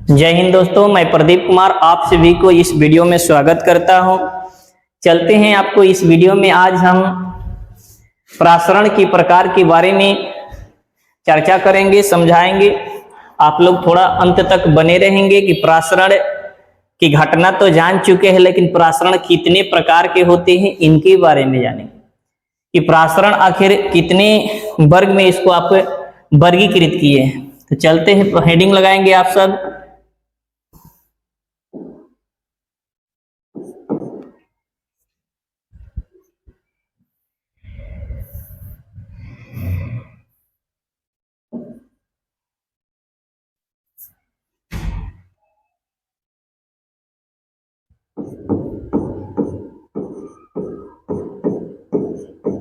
जय हिंद दोस्तों, मैं प्रदीप कुमार आप सभी को इस वीडियो में स्वागत करता हूं। चलते हैं आपको इस वीडियो में आज हम प्रासरण की प्रकार के बारे में चर्चा करेंगे, समझाएंगे। आप लोग थोड़ा अंत तक बने रहेंगे कि प्रासरण की घटना तो जान चुके हैं, लेकिन प्रासरण कितने प्रकार के होते हैं इनके बारे में जानेंगे कि प्रासरण आखिर कितने वर्ग में इसको आप वर्गीकृत किए हैं। तो चलते हैं, हेडिंग लगाएंगे आप सब।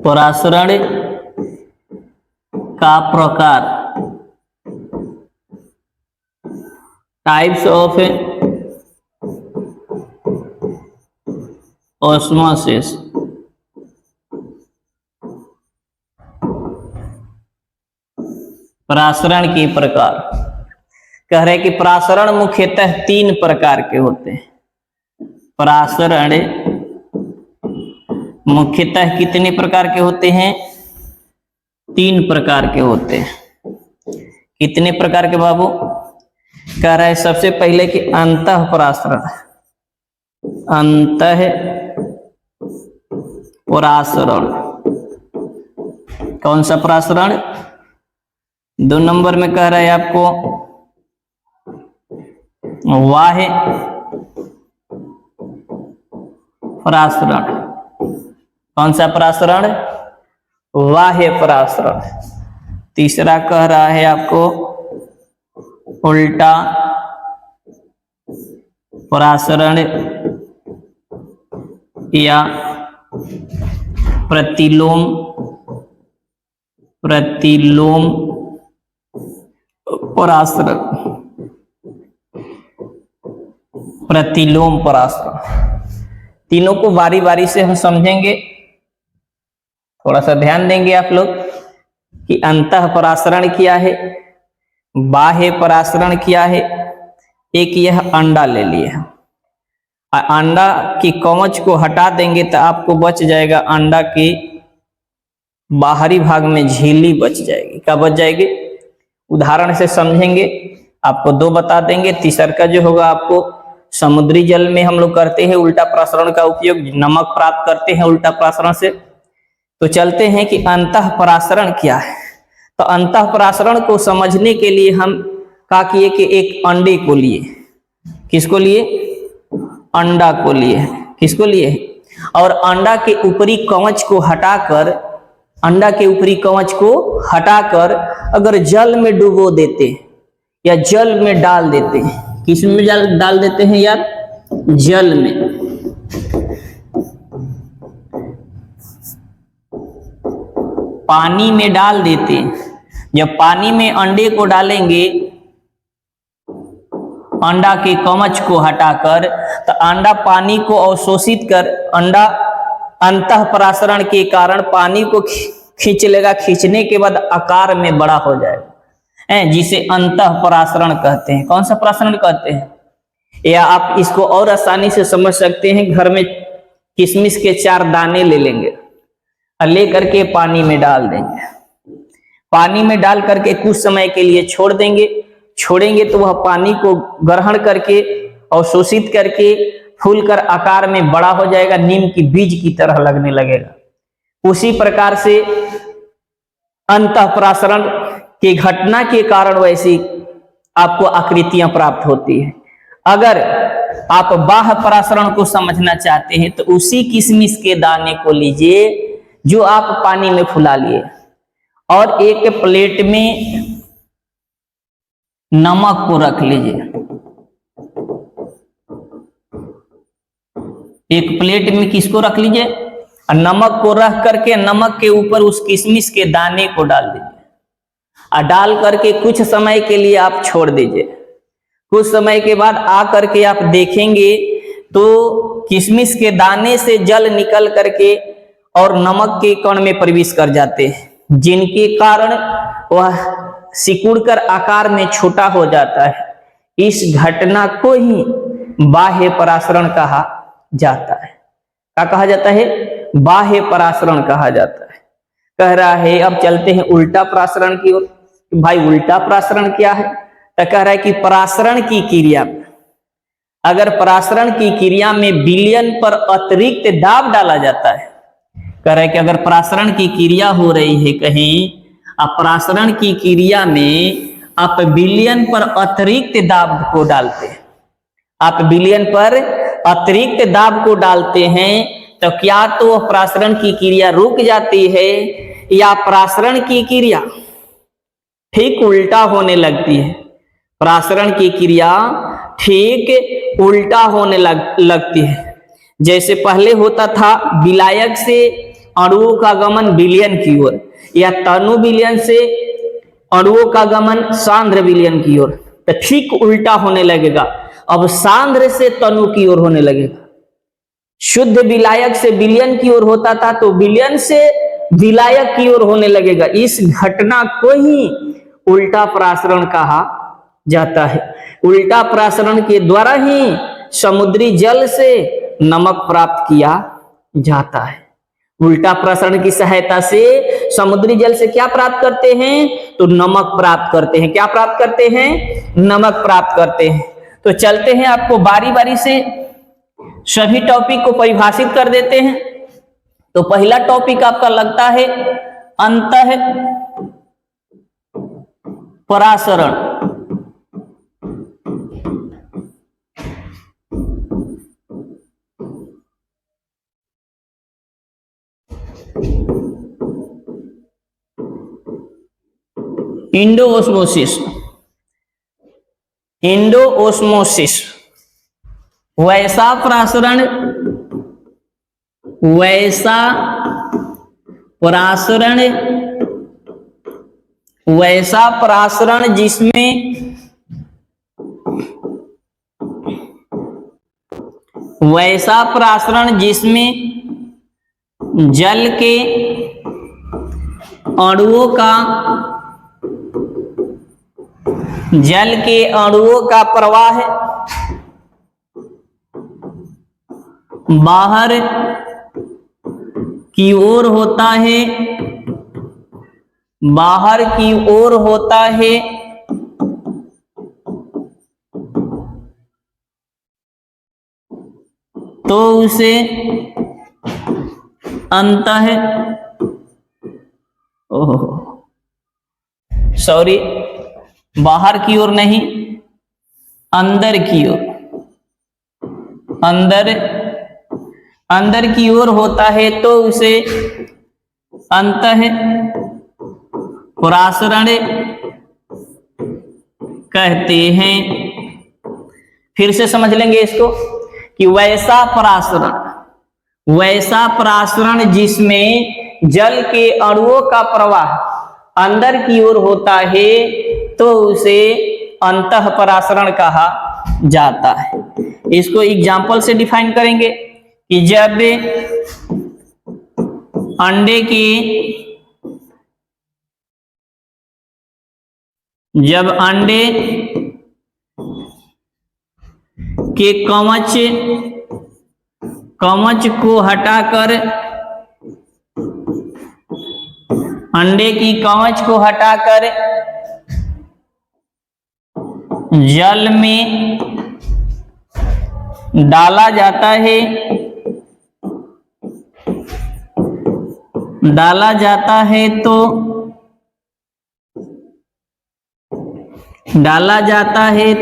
प्रासरण का प्रकार, टाइप्स ऑफ ऑस्मोसिस। प्रासरण के प्रकार कह रहे कि प्रासरण मुख्यतः 3 प्रकार के होते हैं। प्रासरण मुख्यतः कितने प्रकार के होते हैं? 3 प्रकार के होते हैं। कितने प्रकार के बाबू? कह रहा है सबसे पहले कि अंतः प्रासरण। अंतः प्रासरण कौन सा प्रासरण? 2 नंबर में कह रहा है आपको बाह्य प्रासरण। कौन सा प्रासरण? बाह्य प्रासरण। तीसरा कह रहा है आपको उल्टा प्रासरण या प्रतिलोम प्रासरण। प्रतिलोम प्रासरण। तीनों को बारी बारी से हम समझेंगे। थोड़ा सा ध्यान देंगे आप लोग कि अंतः प्रासरण क्या है, बाह्य प्रासरण क्या है। एक यह अंडा ले लिए, अंडा की कवच को हटा देंगे तो आपको बच जाएगा अंडा के बाहरी भाग में झिल्ली बच जाएगी। क्या बच जाएगी? उदाहरण से समझेंगे, आपको 2 बता देंगे। तीसरा का जो होगा आपको समुद्री जल में हम लोग करते हैं उल्टा प्रासरण का उपयोग, नमक प्राप्त करते हैं उल्टा प्रासरण से। तो चलते हैं कि अंतः प्रासरण क्या है। तो अंतः प्रासरण को समझने के लिए हम क्या किए कि एक अंडे को लिए। किसको लिए? अंडा को लिए। किसको लिए? और अंडा के ऊपरी कवच को हटाकर, अंडा के ऊपरी कवच को हटाकर अगर जल में डुबो देते या जल में डाल देते। किस में डाल देते हैं यार? जल में। पानी में डाल देते। जब पानी में अंडे को डालेंगे, अंडा के कवच को हटाकर, तो अंडा पानी को अवशोषित कर, अंडा अंतः प्रासरण के कारण पानी को खींच लेगा। खींचने के बाद आकार में बड़ा हो जाएगा, जिसे अंतः प्रासरण कहते हैं। कौन सा प्रासरण कहते हैं? या आप इसको और आसानी से समझ सकते हैं, घर में किशमिश के 4 दाने ले लेंगे और ले करके पानी में डाल देंगे। पानी में डाल करके कुछ समय के लिए छोड़ देंगे। छोड़ेंगे तो वह पानी को ग्रहण करके अवशोषित करके फूलकर आकार में बड़ा हो जाएगा, नीम की बीज की तरह लगने लगेगा। उसी प्रकार से अंतः प्रासरण की घटना के कारण वैसी आपको आकृतियां प्राप्त होती है। अगर आप बाह्य प्रासरण को समझना चाहते हैं तो उसी किशमिश के दाने को लीजिए जो आप पानी में फुला लिए, और एक प्लेट में नमक को रख लीजिए। एक प्लेट में किसको रख लीजिए? नमक को रख करके नमक के ऊपर उस किशमिश के दाने को डाल दीजिए और डाल करके कुछ समय के लिए आप छोड़ दीजिए। कुछ समय के बाद आ करके आप देखेंगे तो किशमिश के दाने से जल निकल करके और नमक के कण में प्रवेश कर जाते हैं, जिनके कारण वह सिकुड़कर आकार में छोटा हो जाता है। इस घटना को ही बाह्य परासरण कहा जाता है। क्या कहा जाता है? बाह्य परासरण कहा जाता है। कह रहा है, अब चलते हैं उल्टा परासरण की ओर। भाई उल्टा परासरण क्या है? तो कह रहा है कि परासरण की क्रिया, अगर परासरण की क्रिया में विलयन पर अतिरिक्त दाब डाला जाता है, कह रहा है कि अगर परासरण की क्रिया हो रही है कहीं, अब परासरण की क्रिया में आप विलयन पर अतिरिक्त दाब को डालते हैं, आप विलयन पर अतिरिक्त दाब को डालते हैं, तो क्या तो परासरण की क्रिया रुक जाती है या परासरण की क्रिया ठीक उल्टा होने लगती है। परासरण की क्रिया ठीक उल्टा होने लगती है। जैसे पहले होता था विलायक से अणुओं का गमन विलयन की ओर, या तनु विलयन से अणुओं का गमन सांद्र विलयन की ओर, तो ठीक उल्टा होने लगेगा। अब सांद्र से तनु की ओर होने लगेगा। शुद्ध विलायक से विलयन की ओर होता था, तो विलयन से विलायक की ओर होने लगेगा। इस घटना को ही उल्टा परासरण कहा जाता है। उल्टा परासरण के द्वारा ही समुद्री जल से नमक प्राप्त किया जाता है। उल्टा परासरण की सहायता से समुद्री जल से क्या प्राप्त करते हैं? तो नमक प्राप्त करते हैं। क्या प्राप्त करते हैं? नमक प्राप्त करते हैं। तो चलते हैं, आपको बारी बारी से सभी टॉपिक को परिभाषित कर देते हैं। तो पहला टॉपिक आपका लगता है अंतः परासरण। Endo osmosis. इंडो ओस्मोसिस वैसा परासरण, वैसा परासरण, वैसा परासरण जिसमें वैसा परासरण जिसमें जल के अणुओं का प्रवाह बाहर की ओर होता है, बाहर की ओर होता है, तो उसे अंतः सॉरी बाहर की ओर नहीं, अंदर की ओर, अंदर की ओर होता है, तो उसे अंतः परासरण कहते हैं। फिर से समझ लेंगे इसको कि वैसा परासरण जिसमें जल के अणुओं का प्रवाह अंदर की ओर होता है, तो उसे अंतः परासरण कहा जाता है। इसको एग्जाम्पल से डिफाइन करेंगे कि जब अंडे के कवच को हटाकर, अंडे की कवच को हटाकर जल में डाला जाता है,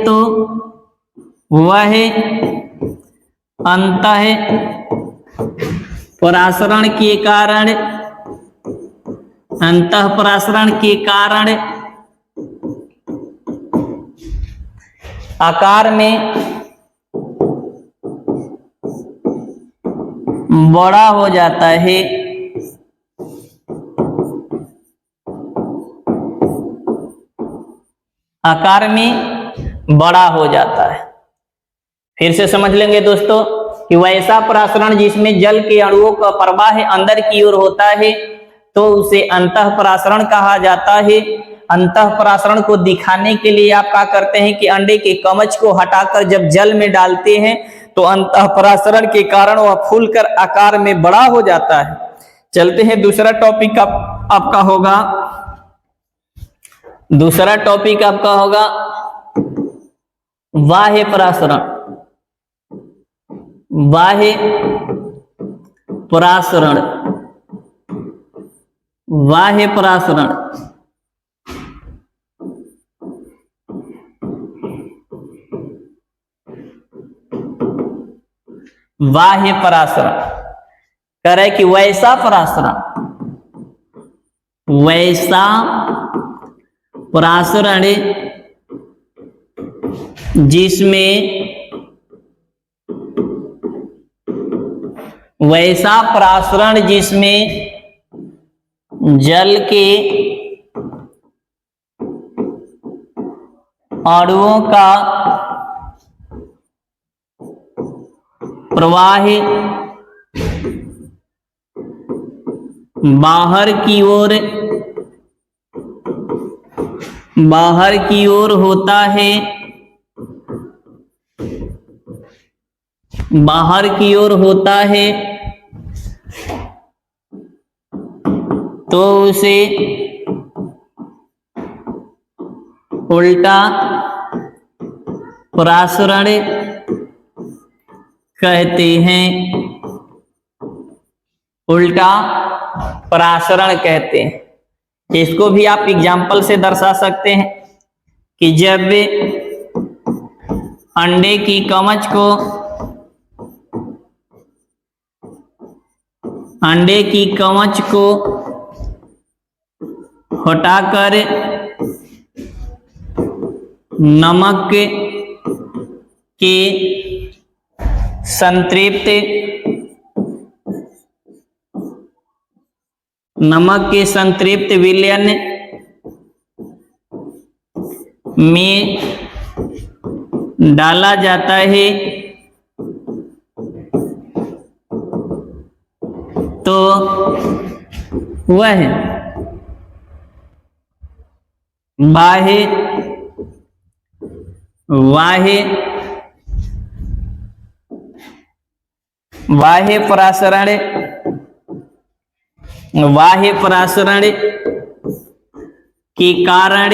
तो वह अंतः परासरण के कारण आकार में बड़ा हो जाता है। आकार में बड़ा हो जाता है। फिर से समझ लेंगे दोस्तों कि वैसा परासरण जिसमें जल के अणुओं का प्रवाह अंदर की ओर होता है, तो उसे अंतः परासरण कहा जाता है। अंतः परासरण को दिखाने के लिए आप क्या करते हैं कि अंडे के कवच को हटाकर जब जल में डालते हैं तो अंतः परासरण के कारण वह फूलकर आकार में बड़ा हो जाता है। चलते हैं दूसरा टॉपिक आपका होगा, दूसरा टॉपिक आपका होगा बाह्य परासरण। बाह्य परासरण, बाह्य परासरण बाह्य परासरण कह रहे कि वैसा परासरण, वैसा परासरण जिसमें, वैसा परासरण जिसमें जल के अणुओं का प्रवाह बाहर की ओर होता है, बाहर की ओर होता है, तो उसे उल्टा परासरण कहते हैं। उल्टा परासरण कहते हैं। इसको भी आप एग्जाम्पल से दर्शा सकते हैं कि जब अंडे की कवच को, अंडे की कवच को हटाकर नमक के संतृप्त, नमक के संतृप्त विलयन में डाला जाता है तो वह बाह्य परासरण, बाह्य परासरण के कारण,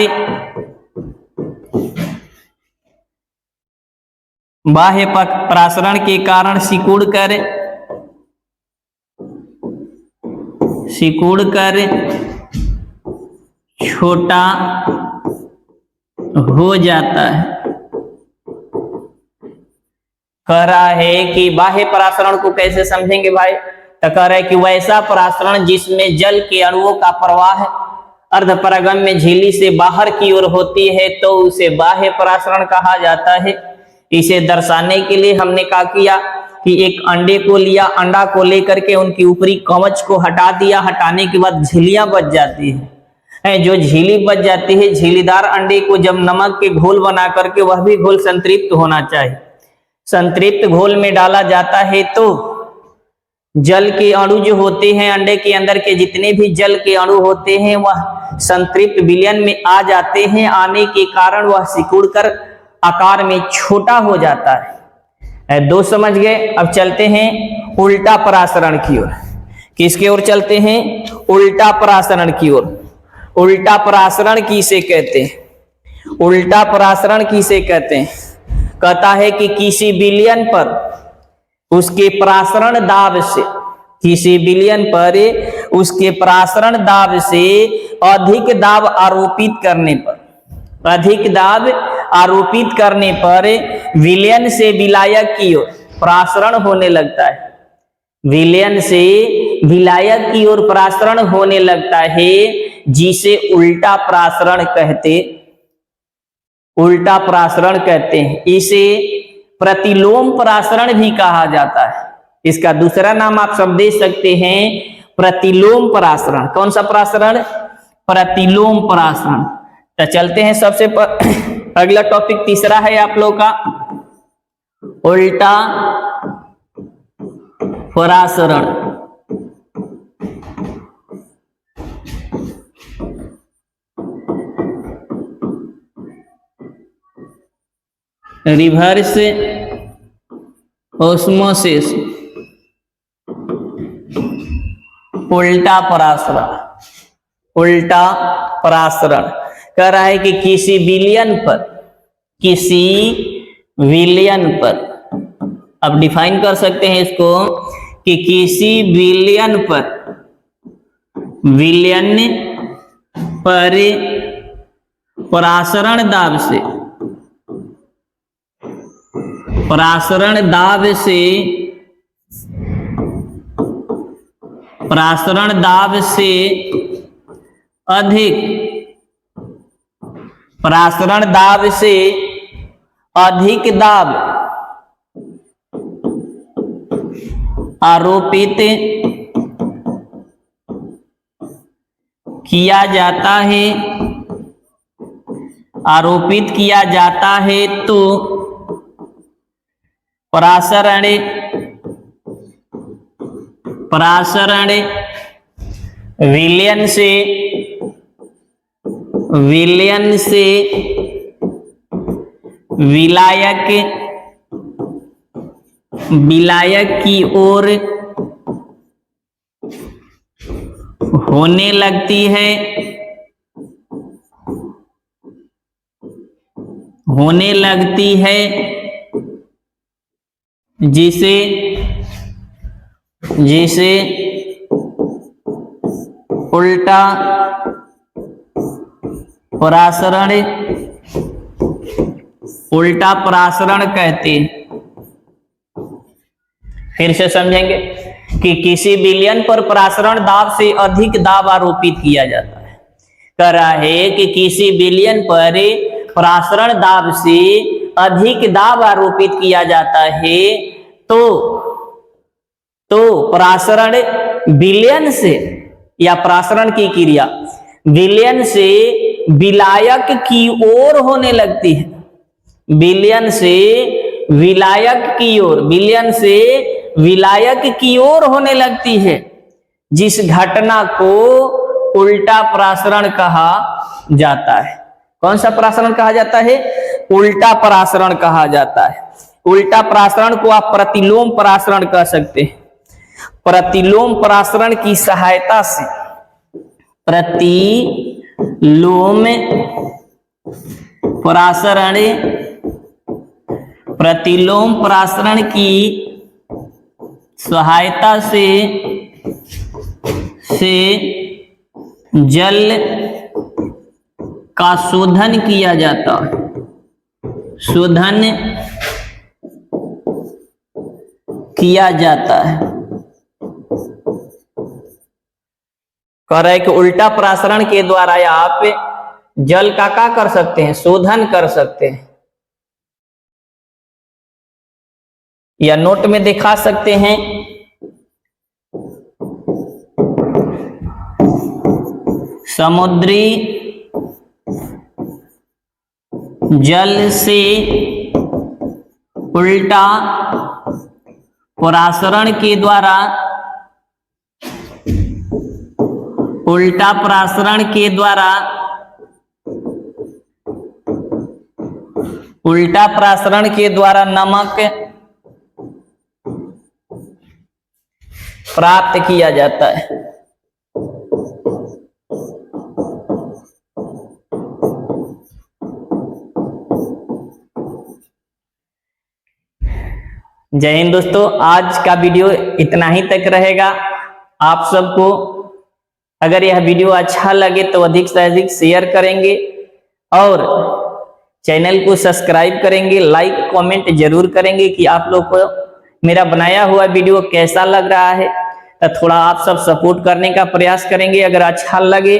बाह्य परासरण के कारण सिकुड़ कर छोटा हो जाता है। कह रहा है कि बाह्य परासरण को कैसे समझेंगे भाई, तो कह रहा है कि वैसा परासरण जिसमें जल के अणुओं का प्रवाह अर्धपरागम्य झिल्ली से बाहर की ओर होती है तो उसे बाह्य परासरण कहा जाता है। इसे दर्शाने के लिए हमने क्या किया कि एक अंडे को लिया, अंडा को लेकर के उनकी ऊपरी कवच को हटा दिया, हटाने के बाद झिल्लियां बच जाती है। जो झिल्ली बच जाती है, झिल्लीदार अंडे को जब नमक के घोल बना करके, वह भी घोल संतृप्त होना चाहिए, संतृप्त घोल में डाला जाता है तो जल के अणु जो होते हैं, अंडे के अंदर के जितने भी जल के अणु होते हैं वह संतृप्त विलयन में आ जाते हैं। आने के कारण वह सिकुड़कर आकार में छोटा हो जाता है। दो समझ गए। अब चलते हैं उल्टा परासरण की ओर। किसकी ओर चलते हैं? उल्टा परासरण की ओर। उल्टा परासरण किसे कहते हैं? उल्टा परासरण किसे कहते हैं? कहता है कि किसी विलयन पर उसके परासरण दाब से, किसी विलयन पर उसके परासरण दाब से अधिक दाब आरोपित करने पर, अधिक दाब आरोपित करने पर विलयन से विलायक की ओर परासरण होने लगता है। विलयन से विलायक की ओर परासरण होने लगता है, जिसे उल्टा परासरण कहते, उल्टा परासरण कहते हैं। इसे प्रतिलोम परासरण भी कहा जाता है। इसका दूसरा नाम आप सब दे सकते हैं प्रतिलोम परासरण। कौन सा परासरण? प्रतिलोम परासरण। तो चलते हैं सबसे अगला टॉपिक तीसरा है आप लोग का उल्टा परासरण। रिवर्स ऑस्मोसिस, उल्टा परासरण। उल्टा परासरण कह रहा है कि किसी विलयन पर, अब डिफाइन कर सकते हैं इसको कि किसी विलयन पर परासरण दाब से अधिक दाब आरोपित किया जाता है तो परासरण विलयन से विलायक की ओर होने लगती है जिसे उल्टा परासरण कहते हैं। फिर से समझेंगे कि किसी विलयन पर परासरण दाब से अधिक दाब आरोपित किया जाता है। कह रहा है कि किसी विलयन पर परासरण दाब से अधिक दाब आरोपित किया जाता है तो परासरण विलयन से, या परासरण की क्रिया विलयन से विलायक की ओर होने लगती है। विलयन से विलायक की ओर होने लगती है, जिस घटना को उल्टा परासरण कहा जाता है। कौन सा परासरण कहा जाता है? उल्टा परासरण कहा जाता है। उल्टा परासरण को आप प्रतिलोम परासरण कह सकते हैं। प्रतिलोम परासरण की सहायता से, प्रतिलोम परासरण की सहायता से जल का शोधन किया जाता है। कह रहा है कि उल्टा परासरण के द्वारा आप जल का क्या कर सकते हैं? शोधन कर सकते हैं, या नोट में दिखा सकते हैं। समुद्री जल से उल्टा परासरण के द्वारा नमक प्राप्त किया जाता है। जय हिंद दोस्तों, आज का वीडियो इतना ही तक रहेगा। आप सबको अगर यह वीडियो अच्छा लगे तो अधिक से अधिक शेयर करेंगे और चैनल को सब्सक्राइब करेंगे, लाइक कमेंट जरूर करेंगे कि आप लोग को मेरा बनाया हुआ वीडियो कैसा लग रहा है। तो थोड़ा आप सब सपोर्ट करने का प्रयास करेंगे। अगर अच्छा लगे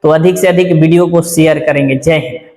तो अधिक से अधिक वीडियो को शेयर करेंगे। जय हिंद।